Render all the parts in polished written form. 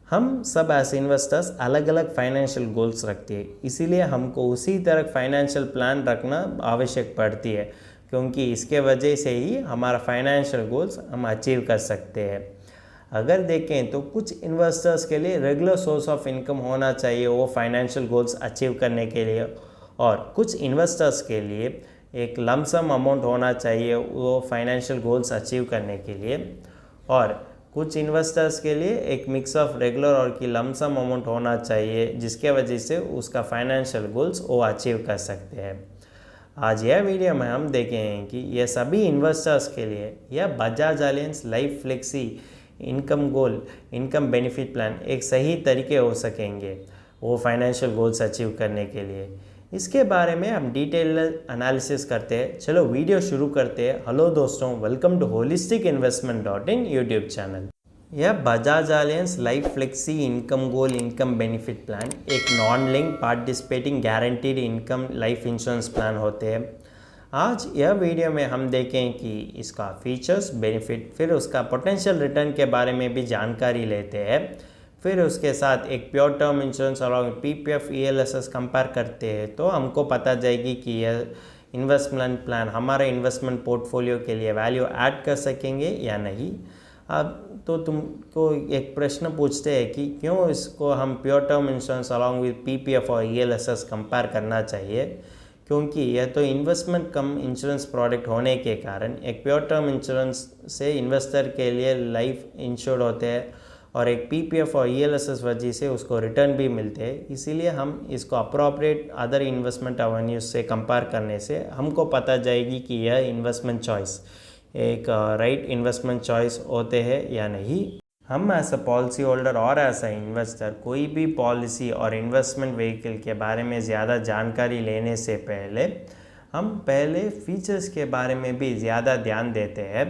हम सब as investors अलग अलग फाइनेंशियल गोल्स रखते हैं, इसीलिए हमको उसी तरह फाइनेंशियल प्लान रखना आवश्यक पड़ती है, क्योंकि इसके वजह से ही हमारा फाइनेंशियल गोल्स हम अचीव कर सकते हैं। अगर देखें तो कुछ इन्वेस्टर्स के लिए रेगुलर सोर्स ऑफ इनकम होना चाहिए वो फाइनेंशियल गोल्स अचीव करने के लिए, और कुछ इन्वेस्टर्स के लिए एक लमसम अमाउंट होना चाहिए वो फाइनेंशियल गोल्स अचीव करने के लिए, और कुछ इन्वेस्टर्स के लिए एक मिक्स ऑफ रेगुलर और की लमसम अमाउंट होना चाहिए जिसके वजह से उसका फाइनेंशियल गोल्स वो अचीव कर सकते हैं। आज यह वीडियो में हम देखेंगे कि यह सभी इन्वेस्टर्स के लिए यह Bajaj Allianz life flexi income goal income benefit plan एक सही तरीके हो सकेंगे वो फाइनेंशियल गोल्स अचीव करने के लिए। इसके बारे में हम डिटेल एनालिसिस करते हैं। चलो वीडियो शुरू करते हैं। हेलो दोस्तों, welcome to holistic investment dot in YouTube channel. यह Bajaj Allianz life flexi income goal income benefit plan एक non link participating guaranteed income life insurance plan होते हैं। आज यह वीडियो में हम देखें कि इसका फीचर्स, बेनिफिट, फिर उसका पोटेंशियल रिटर्न के बारे में भी जानकारी लेते हैं। फिर उसके साथ एक प्योर टर्म इंश्योरेंस और पीपीएफ ईएलएसएस कंपेयर करते हैं तो हमको पता जाएगी कि यह इन्वेस्टमेंट प्लान हमारे इन्वेस्टमेंट पोर्टफोलियो के लिए वैल्यू ऐड कर सकेंगे या नहीं। अब तो तुमको एक प्रश्न पूछते हैं कि क्यों इसको हम pure term insurance along with PPF और ईएलएसएस कंपेयर करना चाहिए, क्योंकि यह तो इन्वेस्टमेंट कम इंश्योरेंस प्रोडक्ट होने के कारण एक प्योर टर्म इंश्योरेंस से इन्वेस्टर के लिए लाइफ इंश्योर्ड होते हैं और एक पीपीएफ और ईएलएसएस वजह से उसको रिटर्न भी मिलते हैं। इसीलिए हम इसको अप्रोप्रिएट अदर इन्वेस्टमेंट एवेन्यूज से कंपेयर करने से हमको पता जाएगी कि यह इन्वेस्टमेंट चॉइस एक राइट इन्वेस्टमेंट चॉइस होते हैं या नहीं। हम एज अ पॉलिसी होल्डर और एज अ इन्वेस्टर कोई भी पॉलिसी और इन्वेस्टमेंट व्हीकल के बारे में ज़्यादा जानकारी लेने से पहले हम पहले फीचर्स के बारे में भी ज़्यादा ध्यान देते हैं।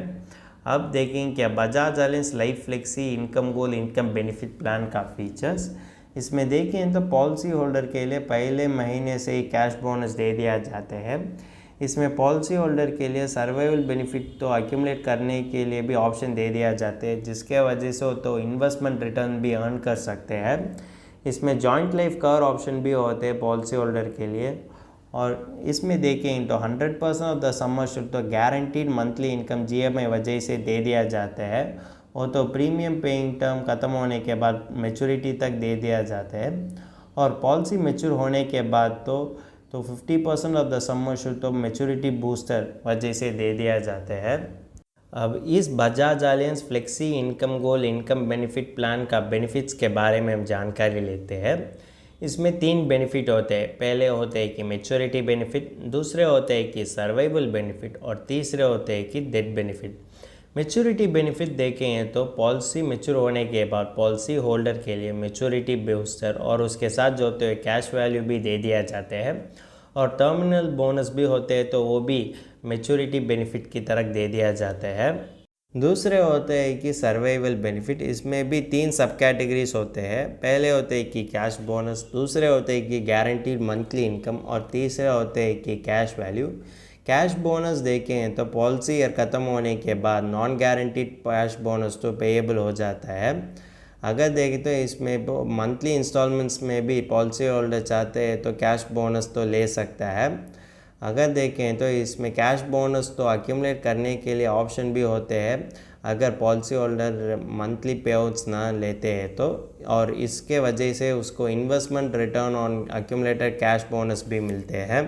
अब देखें क्या Bajaj Allianz life flexi income goal income benefit plan का फीचर्स। इसमें देखें तो पॉलिसी होल्डर के लिए पहले महीने से ही कैश बोनस दे दिया जाते हैं। इसमें पॉलिसी होल्डर के लिए सर्वाइवल बेनिफिट तो अक्यूमुलेट करने के लिए भी ऑप्शन दे दिया जाते हैं, जिसके वजह से तो इन्वेस्टमेंट रिटर्न भी अर्न कर सकते हैं। इसमें जॉइंट लाइफ कवर ऑप्शन भी होते हैं पॉलिसी होल्डर के लिए, और इसमें देखें तो 100% ऑफ द सम अश्योर्ड तो गारंटीड मंथली इनकम जीएमआई वजह से दे दिया जाता है। वो तो प्रीमियम पेइंग टर्म ख़त्म होने के बाद मैच्योरिटी तक दे दिया जाता है, और पॉलिसी मैच्योर होने के बाद तो 50% ऑफ द सम अश्योर्ड तो मैच्योरिटी बूस्टर वजह से दे दिया जाता है। अब इस Bajaj alliance flexi income goal income benefit plan का बेनिफिट्स के बारे में हम जानकारी लेते हैं। इसमें 3 बेनिफिट होते हैं। पहले होते हैं कि मैच्योरिटी बेनिफिट, दूसरे होते हैं कि सर्वाइवल बेनिफिट, और तीसरे होते हैं कि डेथ बेनिफिट। मैच्योरिटी बेनिफिट देखें तो पॉलिसी मैच्योर होने के बाद पॉलिसी होल्डर के लिए मैच्योरिटी बूस्टर और उसके साथ जो होते हुए कैश वैल्यू भी दे दिया जाते हैं, और टर्मिनल बोनस भी होते हैं तो वो भी मैच्योरिटी बेनिफिट की तरह दे दिया जाता है। दूसरे होते हैं कि सर्वाइवल बेनिफिट। इसमें भी 3 सब कैटेगरीज होते हैं। पहले होते हैं कि कैश बोनस, दूसरे होते हैं कि गारंटीड मंथली इनकम, और तीसरे होते हैं कि कैश वैल्यू। कैश बोनस देखें तो पॉलिसी ईयर ख़त्म होने के बाद नॉन गारंटीड कैश बोनस तो पेएबल हो जाता है। अगर देखें तो इसमें मंथली इंस्टॉलमेंट्स में भी पॉलिसी होल्डर चाहते हैं तो कैश बोनस तो ले सकता है। अगर देखें तो इसमें कैश बोनस तो अक्यूमुलेट करने के लिए ऑप्शन भी होते हैं अगर पॉलिसी होल्डर मंथली पेआउट्स ना लेते हैं तो, और इसके वजह से उसको investment return on accumulated cash bonus भी मिलते हैं।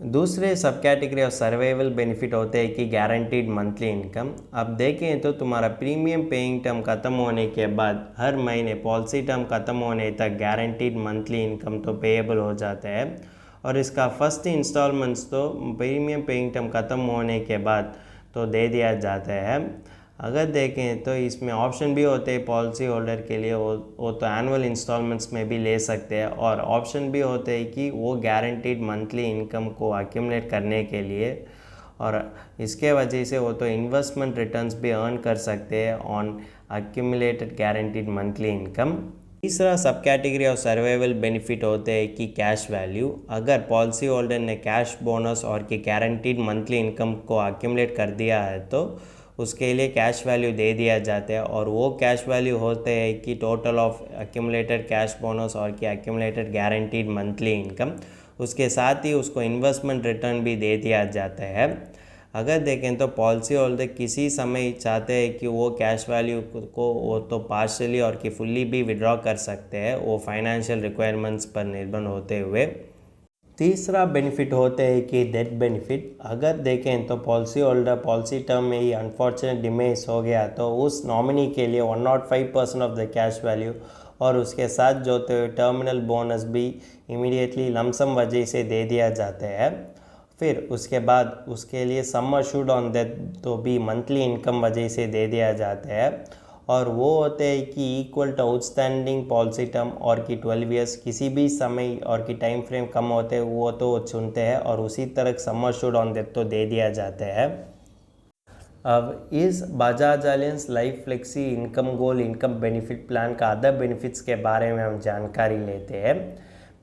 दूसरे सब कैटेगरी ऑफ सर्वाइवल बेनिफिट होते हैं कि गारंटीड मंथली इनकम। अब देखें तो तुम्हारा प्रीमियम पेइंग टर्म ख़त्म होने के बाद हर महीने पॉलिसी टर्म ख़त्म होने तक गारंटीड मंथली इनकम तो पेएबल हो जाता है, और इसका फर्स्ट इंस्टॉलमेंट्स तो प्रीमियम पेइंग टर्म ख़त्म होने के बाद तो दे दिया जाता है। अगर देखें तो इसमें ऑप्शन भी होते हैं पॉलिसी होल्डर के लिए, वो तो एनुअल इंस्टॉलमेंट्स में भी ले सकते हैं, और ऑप्शन भी होते हैं कि वो गारंटीड मंथली इनकम को अक्यूमुलेट करने के लिए, और इसके वजह से वो तो इन्वेस्टमेंट रिटर्न्स भी अर्न कर सकते हैं on accumulated guaranteed monthly income. तीसरा सब कैटेगरी ऑफ सर्वाइवल बेनिफिट होते हैं कि कैश वैल्यू। अगर पॉलिसी होल्डर ने कैश बोनस और कि गारंटीड मंथली इनकम को अक्यूमुलेट कर दिया है तो उसके लिए कैश वैल्यू दे दिया जाता है, और वो कैश वैल्यू होते हैं कि total of accumulated cash bonus और कि एक्यूमुलेटेड गारंटीड मंथली इनकम, उसके साथ ही उसको इन्वेस्टमेंट रिटर्न भी दे दिया जाता है। अगर देखें तो पॉलिसी होल्डर किसी समय चाहते हैं कि वो कैश वैल्यू को वो तो पार्शली और कि फुल्ली भी विड्रॉ कर सकते हैं, वो फाइनेंशियल रिक्वायरमेंट्स पर निर्भर होते हुए। तीसरा बेनिफिट होते हैं कि डेथ बेनिफिट। अगर देखें तो पॉलिसी होल्डर पॉलिसी टर्म में ही अनफॉर्चुनेट डिमेज हो गया तो उस नॉमिनी के लिए 105% ऑफ द कैश वैल्यू और उसके साथ जो टर्मिनल बोनस भी इमीडिएटली लमसम वजह से दे दिया जाता है। फिर उसके बाद उसके लिए सम अश्योर्ड ऑन डेथ तो भी मंथली इनकम वजह से दे दिया जाता है, और वो होते हैं कि equal to outstanding policy term और कि 12 ईयर्स किसी भी समय और कि टाइम फ्रेम कम होते हैं वो तो चुनते हैं, और उसी तरह सम अश्योर्ड ऑन डेथ तो दे दिया जाता है। अब इस Bajaj Allianz life flexi income goal income benefit plan का अदर बेनिफिट्स के बारे में हम जानकारी लेते हैं।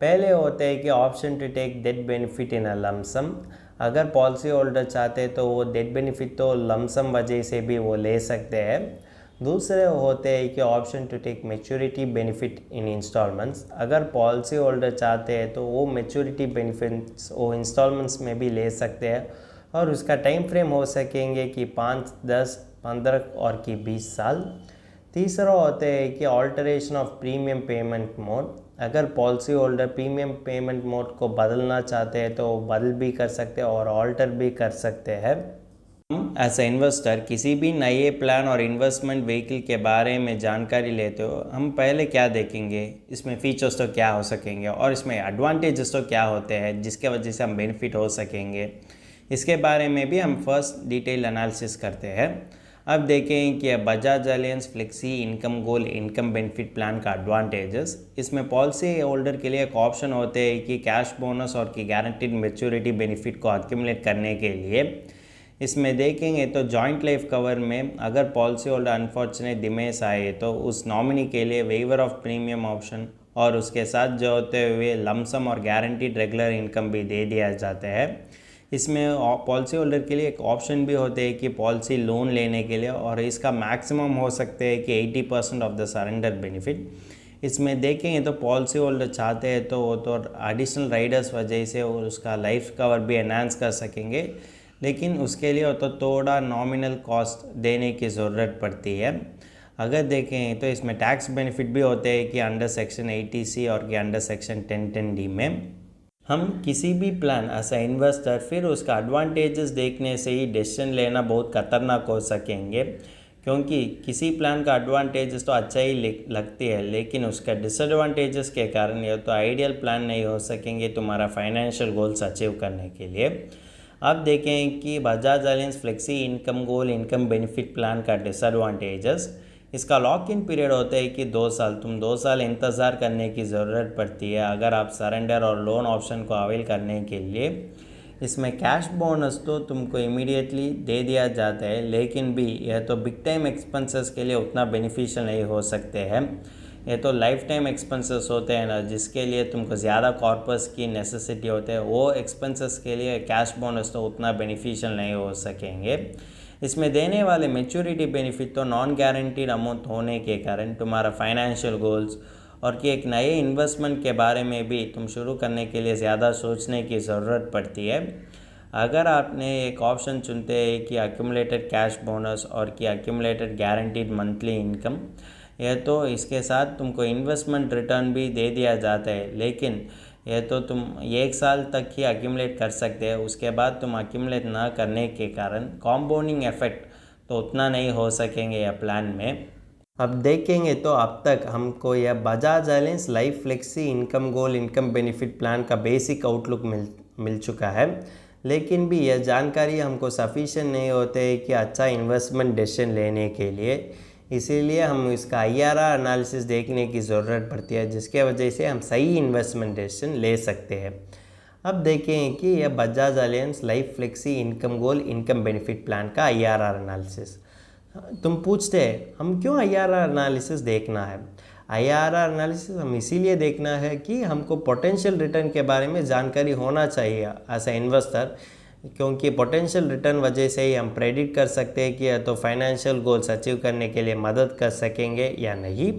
पहले होते हैं कि option to take death benefit in a lump sum. अगर पॉलिसी होल्डर चाहते हैं तो वो डेथ बेनिफिट तो लमसम वजह से भी वो ले सकते हैं। दूसरे होते हैं कि option to take maturity benefit in instalments. अगर पॉलिसी होल्डर चाहते हैं तो वो मैच्योरिटी बेनिफिट्स वो इंस्टॉलमेंट्स में भी ले सकते हैं, और उसका टाइम फ्रेम हो सकेंगे कि 5, 10, 15 और कि 20 साल। तीसरा होते हैं कि alteration of premium payment mode. अगर policy holder premium payment mode को बदलना चाहते हैं तो बदल भी कर सकते हैं और ऑल्टर भी कर सकते हैं। हम एज ए इन्वेस्टर किसी भी नए प्लान और इन्वेस्टमेंट व्हीकल के बारे में जानकारी लेते हो, हम पहले क्या देखेंगे, इसमें फीचर्स तो क्या हो सकेंगे और इसमें एडवांटेजेस तो क्या होते हैं जिसके वजह से हम बेनिफिट हो सकेंगे, इसके बारे में भी हम फर्स्ट डिटेल एनालिसिस करते हैं। अब देखें कि Bajaj alliance flexi income goal income benefit plan का एडवांटेजेस। इसमें पॉलिसी होल्डर के लिए एक ऑप्शन होते हैं कि कैश बोनस और कि गारंटीड मैच्योरिटी बेनिफिट को अक्यूमुलेट करने के लिए। इसमें देखेंगे तो जॉइंट लाइफ कवर में अगर पॉलिसी होल्डर अनफॉर्चुनेट डिमेज आए तो उस नॉमिनी के लिए वेवर ऑफ प्रीमियम ऑप्शन और उसके साथ जो होते हुए लमसम और गारंटीड रेगुलर इनकम भी दे दिया जाता है। इसमें पॉलिसी होल्डर के लिए एक ऑप्शन भी होते हैं कि पॉलिसी लोन लेने के लिए, और इसका मैक्सिमम हो सकते हैं कि 80% ऑफ द सरेंडर बेनिफिट। इसमें देखेंगे तो पॉलिसी होल्डर चाहते हैं तो वो तो एडिशनल राइडर्स वजह से और उसका लाइफ कवर भी एनहांस कर सकेंगे, लेकिन उसके लिए तो थोड़ा नॉमिनल कॉस्ट देने की ज़रूरत पड़ती है। अगर देखें तो इसमें टैक्स बेनिफिट भी होते हैं कि अंडर सेक्शन 80C और कि अंडर सेक्शन 1010D में हम किसी भी प्लान एज ए इन्वेस्टर फिर उसका एडवांटेजेस देखने से ही डिसीजन लेना बहुत खतरनाक हो सकेंगे, क्योंकि किसी प्लान का एडवांटेजेस तो अच्छा ही लगती है लेकिन उसका डिसएडवांटेजेस के कारण ये तो आइडियल प्लान नहीं हो सकेंगे तुम्हारा फाइनेंशियल गोल्स अचीव करने के लिए। अब देखें कि Bajaj alliance flexi income goal income benefit plan का डिसएडवांटेजेस। इसका लॉक इन पीरियड होता है कि 2 साल, तुम 2 साल इंतज़ार करने की ज़रूरत पड़ती है अगर आप सरेंडर और लोन ऑप्शन को अवेल करने के लिए। इसमें कैश बोनस तो तुमको इमीडिएटली दे दिया जाता है, लेकिन भी यह तो बिग टाइम एक्सपेंसेस के लिए उतना बेनिफिशियल नहीं हो सकते हैं। ये तो लाइफ टाइम एक्सपेंसेस होते हैं ना, जिसके लिए तुमको ज़्यादा कॉर्पस की नेसेसिटी होते है, वो एक्सपेंसेस के लिए कैश बोनस तो उतना बेनिफिशियल नहीं हो सकेंगे। इसमें देने वाले मैच्योरिटी बेनिफिट तो नॉन गारंटीड अमाउंट होने के कारण तुम्हारा फाइनेंशियल गोल्स और कि एक नए इन्वेस्टमेंट के बारे में भी तुम शुरू करने के लिए ज़्यादा सोचने की ज़रूरत पड़ती है। अगर आपने एक ऑप्शन चुनते हैं कि अक्यूमुलेटेड कैश बोनस और कि अक्यूमुलेटेड गारंटीड मंथली इनकम, यह तो इसके साथ तुमको इन्वेस्टमेंट रिटर्न भी दे दिया जाता है, लेकिन यह तो तुम 1 साल तक ही अक्यूमुलेट कर सकते हैं, उसके बाद तुम अक्यूमुलेट ना करने के कारण कॉम्पाउंडिंग इफेक्ट तो उतना नहीं हो सकेंगे यह प्लान में। अब देखेंगे तो अब तक हमको यह Bajaj Allianz life flexi income goal income benefit plan का बेसिक आउटलुक मिल चुका है, लेकिन भी यह जानकारी हमको सफिशिएंट नहीं होते है कि अच्छा इन्वेस्टमेंट डिसीजन लेने के लिए। इसीलिए हम इसका IRR एनालिसिस देखने की ज़रूरत पड़ती है, जिसके वजह से हम सही इन्वेस्टमेंट डिसीजन ले सकते हैं। अब देखें कि यह Bajaj Allianz life flexi income goal income benefit plan का IRR एनालिसिस। तुम पूछते हैं हम क्यों IRR एनालिसिस देखना है। IRR एनालिसिस हम इसीलिए देखना है कि हमको पोटेंशियल रिटर्न के बारे में जानकारी होना चाहिए एज ए इन्वेस्टर। क्योंकि पोटेंशियल रिटर्न वजह से ही हम प्रेडिक्ट कर सकते हैं कि या तो फाइनेंशियल गोल्स अचीव करने के लिए मदद कर सकेंगे या नहीं।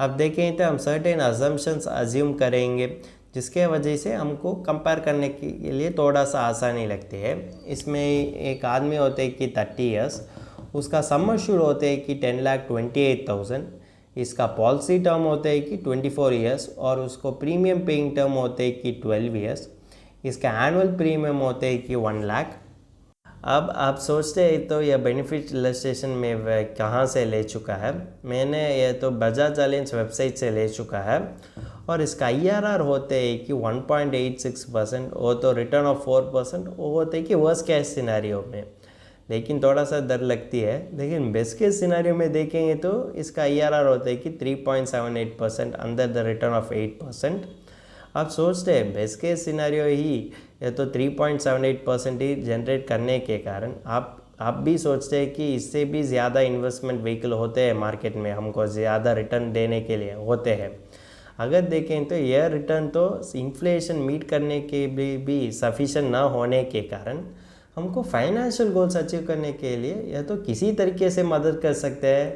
अब देखें तो हम सर्टेन अजम्पशंस अज्यूम करेंगे जिसके वजह से हमको कंपेयर करने के लिए थोड़ा सा आसानी लगती है। इसमें एक आदमी होते हैं कि 30 ईयर्स, उसका सम अश्योर्ड होते हैं कि 10,28,000, इसका पॉलिसी टर्म होते हैं कि 24 ईयर्स और उसको प्रीमियम पेइंग टर्म होते हैं कि 12 ईयर्स, इसका एनुअल प्रीमियम होते हैं कि 1 लाख। अब आप सोचते हैं तो यह बेनिफिट इलस्ट्रेशन में वह कहाँ से ले चुका है। मैंने यह तो बजाज अलायंस वेबसाइट से ले चुका है और इसका IRR होते हैं कि 1.86%, वो तो रिटर्न ऑफ 4% वो होते हैं कि वर्स्ट केस सिनेरियो में, लेकिन थोड़ा सा डर लगती है। लेकिन बेस्ट केस सिनेरियो में देखेंगे तो इसका IRR होता है कि 3.78% अंडर द रिटर्न ऑफ 8%। आप सोचते हैं बेस्ट केस सिनेरियो ही ये तो 3.78% ही जनरेट करने के कारण आप भी सोचते हैं कि इससे भी ज़्यादा इन्वेस्टमेंट व्हीकल होते हैं मार्केट में, हमको ज़्यादा रिटर्न देने के लिए होते हैं। अगर देखें तो यह रिटर्न तो इन्फ्लेशन मीट करने के भी सफिशिएंट ना होने के कारण हमको फाइनेंशियल गोल्स अचीव करने के लिए यह तो किसी तरीके से मदद कर सकते हैं,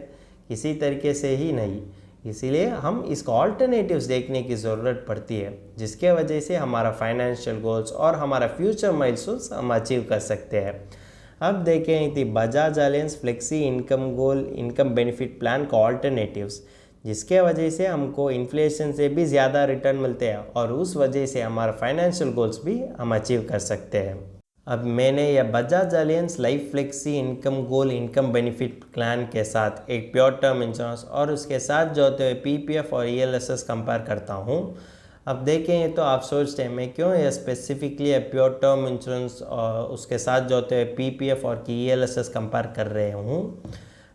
किसी तरीके से ही नहीं। इसीलिए हम इसको ऑल्टरनेटिव्स देखने की ज़रूरत पड़ती है जिसके वजह से हमारा फाइनेंशियल गोल्स और हमारा फ्यूचर माइलस्टोन्स हम अचीव कर सकते हैं। अब देखें कि Bajaj alliance flexi income goal income benefit plan का ऑल्टरनेटिव्स, जिसके वजह से हमको इन्फ्लेशन से भी ज़्यादा रिटर्न मिलते हैं और उस वजह से हमारा फाइनेंशियल गोल्स भी हम अचीव कर सकते हैं। अब मैंने यह Bajaj Allianz life flexi income goal income benefit plan के साथ एक प्योर टर्म इंश्योरेंस और उसके साथ जो होते हैं PPF और ELSS कंपेयर करता हूँ। अब देखें तो आप सोचते हैं मैं क्यों यह स्पेसिफिकली प्योर टर्म इंश्योरेंस और उसके साथ जो होते हैं PPF और ELSS कंपेयर कर रहे हूँ।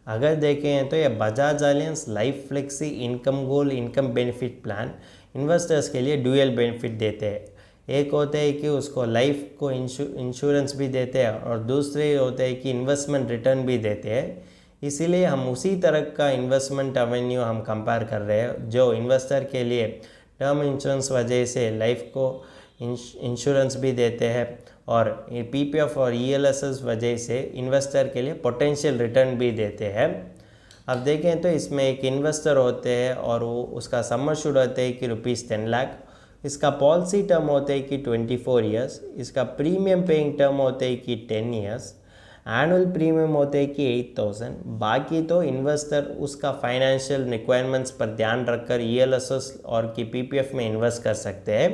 अगर देखें तो यह Bajaj Allianz life flexi income goal income benefit plan investors के लिए ड्यूअल बेनिफिट देते हैं। एक होते हैं कि उसको लाइफ को इंश्योरेंस भी देते हैं और दूसरे होते हैं कि इन्वेस्टमेंट रिटर्न भी देते हैं। इसीलिए हम उसी तरह का इन्वेस्टमेंट एवेन्यू हम कंपेयर कर रहे हैं जो इन्वेस्टर के लिए टर्म इंश्योरेंस वजह से लाइफ को इंश्योरेंस भी देते हैं और PPF और ELSS वजह से इन्वेस्टर के लिए पोटेंशियल रिटर्न भी देते हैं। अब देखें तो इसमें एक इन्वेस्टर होते हैं और वो उसका सम अश्योर्ड होते हैं कि ₹10 लाख, इसका पॉलिसी टर्म होते हैं कि 24 ईयर्स, इसका प्रीमियम पेइंग टर्म होते हैं कि 10 ईयर्स, एनुअल प्रीमियम होते हैं कि 8,000। बाकी तो इन्वेस्टर उसका फाइनेंशियल रिक्वायरमेंट्स पर ध्यान रखकर ELSS और की PPF में इन्वेस्ट कर सकते हैं।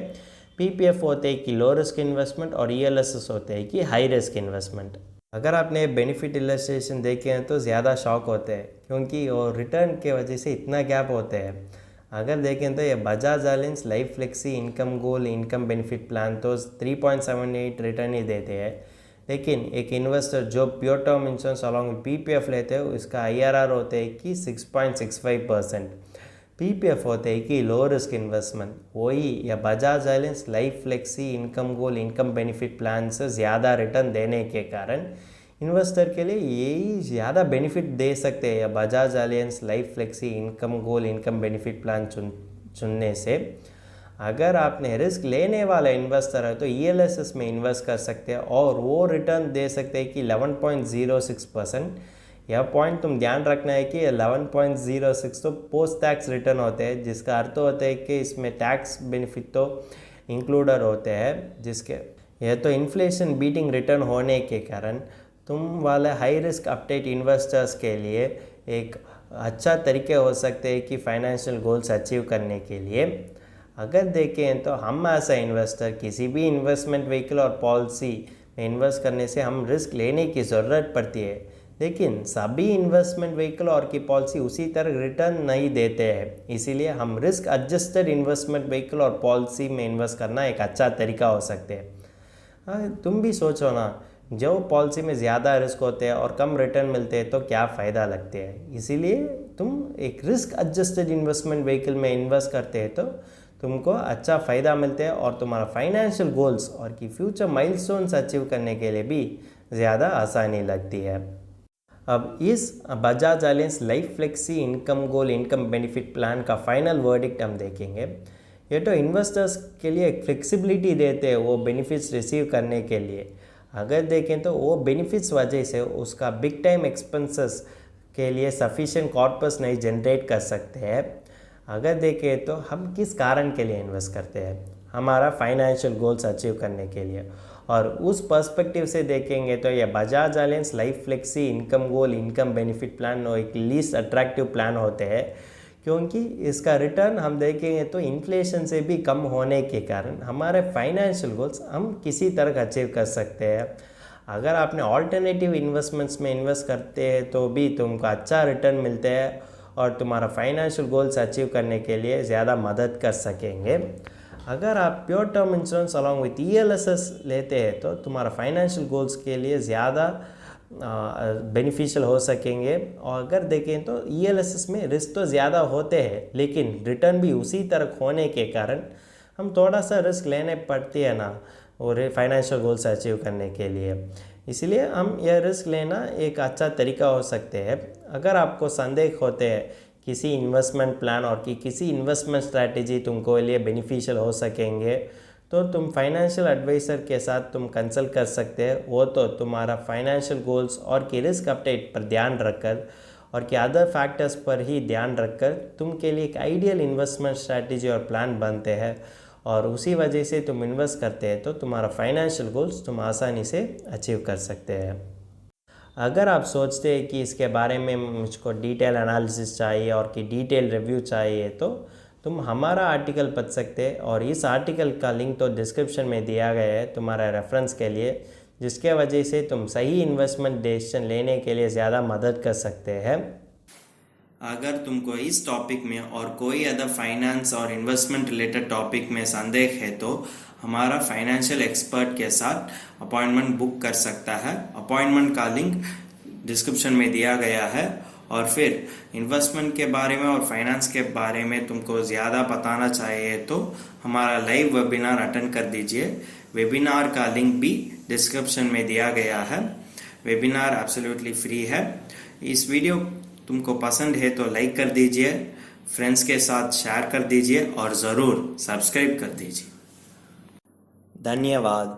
PPF होते हैं कि लो रिस्क इन्वेस्टमेंट और ELSS होते हैं कि हाई रिस्क इन्वेस्टमेंट। अगर आपने बेनिफिट इलस्ट्रेशन देखे हैं तो ज़्यादा शॉक होते हैं क्योंकि वो रिटर्न के वजह से इतना गैप होते हैं। अगर देखें तो ये Bajaj Allianz life flexi income goal income benefit plan तो 3.78 रिटर्न ही देते हैं, लेकिन एक इन्वेस्टर जो pure term insurance along with PPF लेते हैं उसका IRR होते हैं कि 6.65%। PPF होते हैं कि लो रिस्क इन्वेस्टमेंट, वही या Bajaj Allianz life flexi income goal income benefit plan से ज़्यादा रिटर्न देने के कारण इन्वेस्टर के लिए यही ज़्यादा बेनिफिट दे सकते हैं या Bajaj Allianz life flexi income goal income benefit plan चुनने से। अगर आपने रिस्क लेने वाला इन्वेस्टर है तो ELSS में इन्वेस्ट कर सकते हैं और वो रिटर्न दे सकते हैं कि 11.06%। यह पॉइंट तुम ध्यान रखना है कि 11.06 तो पोस्ट टैक्स रिटर्न होते हैं, जिसका अर्थ होता है कि इसमें टैक्स बेनिफिट तो इंक्लूडेड होते हैं, जिसके यह तो इन्फ्लेशन बीटिंग रिटर्न होने के कारण तुम वाले हाई रिस्क अपडेट इन्वेस्टर्स के लिए एक अच्छा तरीके हो सकते हैं कि फाइनेंशियल गोल्स अचीव करने के लिए। अगर देखें तो हम ऐसा इन्वेस्टर किसी भी इन्वेस्टमेंट व्हीकल और पॉलिसी में इन्वेस्ट करने से हम रिस्क लेने की ज़रूरत पड़ती है, लेकिन सभी इन्वेस्टमेंट व्हीकल और की पॉलिसी उसी तरह रिटर्न नहीं देते हैं। इसीलिए हम रिस्क एडजस्टेड इन्वेस्टमेंट व्हीकल और पॉलिसी में इन्वेस्ट करना एक अच्छा तरीका हो सकते हैं। तुम भी सोचो ना, जो पॉलिसी में ज़्यादा रिस्क होते हैं और कम रिटर्न मिलते हैं तो क्या फ़ायदा लगते हैं। इसीलिए तुम एक रिस्क एडजस्टेड इन्वेस्टमेंट व्हीकल में इन्वेस्ट करते हैं तो तुमको अच्छा फ़ायदा मिलते हैं और तुम्हारा फाइनेंशियल गोल्स और की फ्यूचर माइलस्टोन्स अचीव करने के लिए भी ज़्यादा आसानी लगती है। अब इस Bajaj Allianz life flexi income goal income benefit plan का फाइनल वर्डिक्ट हम देखेंगे। ये तो इन्वेस्टर्स के लिए एक फ्लेक्सिबिलिटी देते हैं वो बेनिफिट्स रिसीव करने के लिए। अगर देखें तो वो बेनिफिट्स वजह से उसका बिग टाइम एक्सपेंसेस के लिए सफिशिएंट कॉर्पस नहीं जनरेट कर सकते हैं। अगर देखें तो हम किस कारण के लिए इन्वेस्ट करते हैं, हमारा फाइनेंशियल गोल्स अचीव करने के लिए। और उस पर्सपेक्टिव से देखेंगे तो ये Bajaj Allianz life flexi income goal income benefit plan एक लीस्ट अट्रैक्टिव प्लान होते हैं, क्योंकि इसका रिटर्न हम देखेंगे तो इन्फ्लेशन से भी कम होने के कारण हमारे फाइनेंशियल गोल्स हम किसी तरह अचीव कर सकते हैं। अगर आपने ऑल्टरनेटिव इन्वेस्टमेंट्स में इन्वेस्ट करते हैं तो भी तुमको अच्छा रिटर्न मिलते हैं और तुम्हारा फाइनेंशियल गोल्स अचीव करने के लिए ज़्यादा मदद कर सकेंगे। अगर आप pure term insurance along with ELSS लेते हैं तो तुम्हारा फाइनेंशियल गोल्स के लिए ज़्यादा बेनिफिशियल हो सकेंगे। और अगर देखें तो ELSS में रिस्क तो ज़्यादा होते हैं लेकिन रिटर्न भी उसी तरह होने के कारण हम थोड़ा सा रिस्क लेने पड़ती है ना और फाइनेंशियल गोल्स अचीव करने के लिए। इसलिए हम यह रिस्क लेना एक अच्छा तरीका हो सकते हैं। अगर आपको संदेह होते हैं किसी इन्वेस्टमेंट प्लान और कि किसी इन्वेस्टमेंट स्ट्रैटेजी तुमको लिए बेनिफिशियल हो सकेंगे तो तुम फाइनेंशियल एडवाइज़र के साथ तुम कंसल्ट कर सकते हैं। वो तो तुम्हारा फाइनेंशियल गोल्स और की रिस्क अपडेट पर ध्यान रखकर और कि अदर फैक्टर्स पर ही ध्यान रखकर तुम के लिए एक आइडियल इन्वेस्टमेंट स्ट्रैटेजी और प्लान बनते हैं और उसी वजह से तुम इन्वेस्ट करते हैं तो तुम्हारा फाइनेंशियल गोल्स तुम आसानी से अचीव कर सकते हैं। अगर आप सोचते हैं कि इसके बारे में मुझको डिटेल एनालिसिस चाहिए और कि डिटेल रिव्यू चाहिए तो तुम हमारा आर्टिकल पढ़ सकते हैं और इस आर्टिकल का लिंक तो डिस्क्रिप्शन में दिया गया है तुम्हारा रेफरेंस के लिए, जिसके वजह से तुम सही इन्वेस्टमेंट डिसीजन लेने के लिए ज़्यादा मदद कर सकते हैं। अगर तुमको इस टॉपिक में और कोई अदर फाइनेंस और इन्वेस्टमेंट रिलेटेड टॉपिक में संदेह है तो हमारा फाइनेंशियल एक्सपर्ट के साथ अपॉइंटमेंट बुक कर सकता है। अपॉइंटमेंट का लिंक डिस्क्रिप्शन में दिया गया है। और फिर इन्वेस्टमेंट के बारे में और फाइनेंस के बारे में तुमको ज़्यादा बताना चाहिए तो हमारा लाइव वेबिनार अटेंड कर दीजिए। वेबिनार का लिंक भी डिस्क्रिप्शन में दिया गया है। वेबिनार एब्सोल्युटली फ्री है। इस वीडियो तुमको पसंद है तो लाइक कर दीजिए, फ्रेंड्स के साथ शेयर कर दीजिए और ज़रूर सब्सक्राइब कर दीजिए। धन्यवाद।